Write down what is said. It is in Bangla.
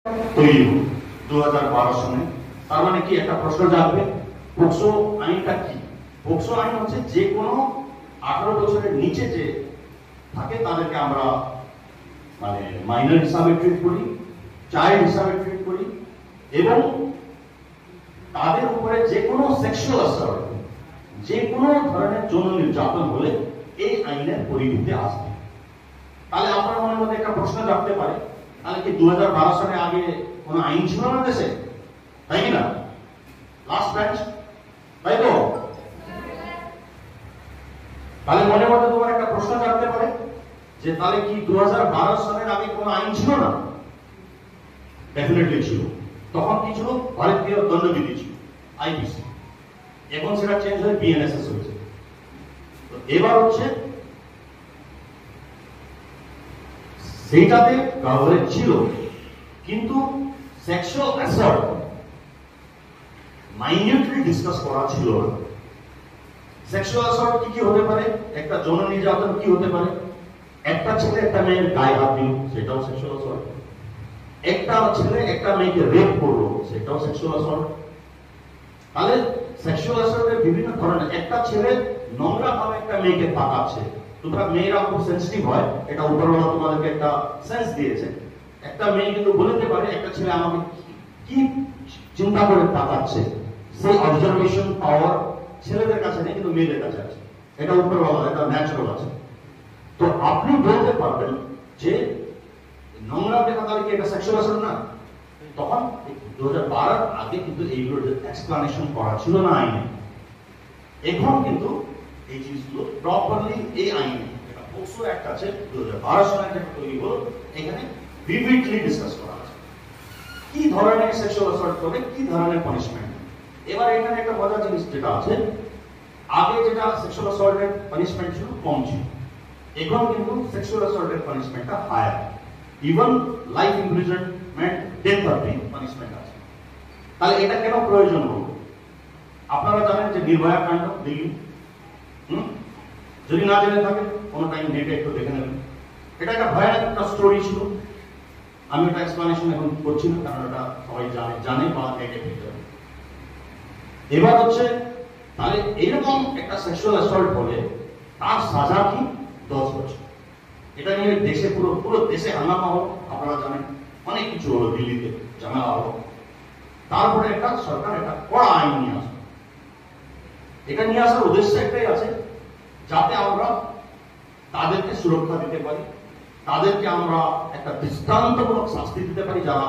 তৈরি হল 2012 সনে। তার মানে কি একটা প্রশ্ন জাগবে, পোক্সো আইনটা কি? পোক্সো আইন হচ্ছে যে কোনো 18 বছরের নিচে যে থাকে তাদেরকে আমরা মানে মাইনর হিসাবে ট্রিট করি, চাইল্ড হিসাবে ট্রিট করি, এবং তাদের উপরে যে কোনো সেক্সুয়াল অ্যাসল্ট, যে কোনো ধরনের যৌন নির্যাতন হলে এই আইনের পরিধিতে আসবে। তাহলে আপনার মনের মধ্যে একটা প্রশ্ন জাগতে পারে, তাহলে কি 2012 সালে আগে কোন আইন ছিল না দেশে, তাই কি না? লাস্ট বেঞ্চ, তাই তো? তাহলে মনের মধ্যে তোমার একটা প্রশ্ন জাগতে পারে যে তাহলে কি 2012 সালের আগে কোন আইন ছিল না? ডেফিনেটলি ছিল। তখন কি ছিল? ভারতীয় দণ্ডবিধি ছিল, আইপিসি। এখন সেটা চেঞ্জ হয়ে বিএনএসএস হয়েছে। তো এবার হচ্ছে সেইটাতে কভারেজ ছিল, কিন্তু সেক্সুয়াল অ্যাসল্ট মাইনিউটলি ডিসকাস করা ছিল না। সেক্সুয়াল অ্যাসল্ট কি কি হতে পারে? একটা যৌন নির্যাতন কি হতে পারে? একটা ছেলে একটা মেয়ের গায়ে হাত দিল, সেটাও সেক্সুয়াল অ্যাসল্ট। একটা ছেলে একটা মেয়েকে রেপ করলো, সেটাও সেক্সুয়াল অ্যাসল্ট। তাহলে সেক্সুয়াল অ্যাসল্টের বিভিন্ন ধরনের, একটা ছেলে নোংরা ভাবে একটা মেয়েকে তাকাচ্ছে, তোমরা মেয়েরা খুব সেন্সিটিভ হয়, এটা উপরওয়ালা তোমাদেরকে একটা সেন্স দিয়েছে। একটা মেয়ে কিন্তু বলতে পারে একটা ছেলে আমাকে কি চিন্তা করে তাকাচ্ছে, সেই অবজারভেশন পাওয়ার ছেলেদের কাছে নেই, কিন্তু মেয়েদের কাছে আছে। এটা উপরওয়ালা, এটা ন্যাচারাল আছে। তো আপনি বলতে পারবেন যে নোংরা দেখা তাহলে কি এটা সেক্সুয়াল অ্যাসল্ট না? তখন 2012 আগে কিন্তু এইগুলোর এক্সপ্লানেশন করা ছিল না আইনে। এখন কিন্তু এই জিনিসগুলো প্রপারলি এই আইনে, এটা পোক্সো অ্যাক্ট আছে 2012 সালে যেটা তৈরি হলো, এখানে ভিভিডলি ডিসকাস করা আছে কি ধরনের সেক্সুয়াল অ্যাসল্ট করবে, কি ধরনের পানিশমেন্ট। এবার এখানে একটা মজার জিনিস যেটা আছে, আগে যেটা সেক্সুয়াল অ্যাসল্টের পানিশমেন্ট ছিল কম ছিল, এখন কিন্তু সেক্সুয়াল অ্যাসল্টের পানিশমেন্টটা higher. Even life imprisonment, death অবধি পানিশমেন্ট আছে। তাহলে এটা কেন প্রয়োজন হলো? আপনারা জানেন যে নির্ভয়া কাণ্ড দিল্লি, যদি না জেনে থাকেন কোনো টাইম নেটে একটু দেখে নেবেন। এটা একটা ভয়ানক একটা স্টোরি ছিল। আমি এটা এক্সপ্লানেশন এখন করছি না, কারণ এটা সবাই জানে বা নেটে পেতে হবে। এবার হচ্ছে তাহলে এরকম একটা সেক্সুয়াল অ্যাসল্ট হলে তার সাজা কি? 10 বছর। এটা নিয়ে দেশে পুরো দেশে হাঙ্গামা হলো, আপনারা জানেন অনেক কিছু হলো, দিল্লিতে ঝামেলা হলো। তারপরে একটা সরকার একটা কড়া আইন নিয়ে আসে। এটা নিয়ে আসার উদ্দেশ্য একটাই আছে, যাতে আমরা তাদেরকে সুরক্ষা দিতে পারি, তাদেরকে আমরা একটা দৃষ্টান্তমূলক শাস্তি দিতে পারি যারা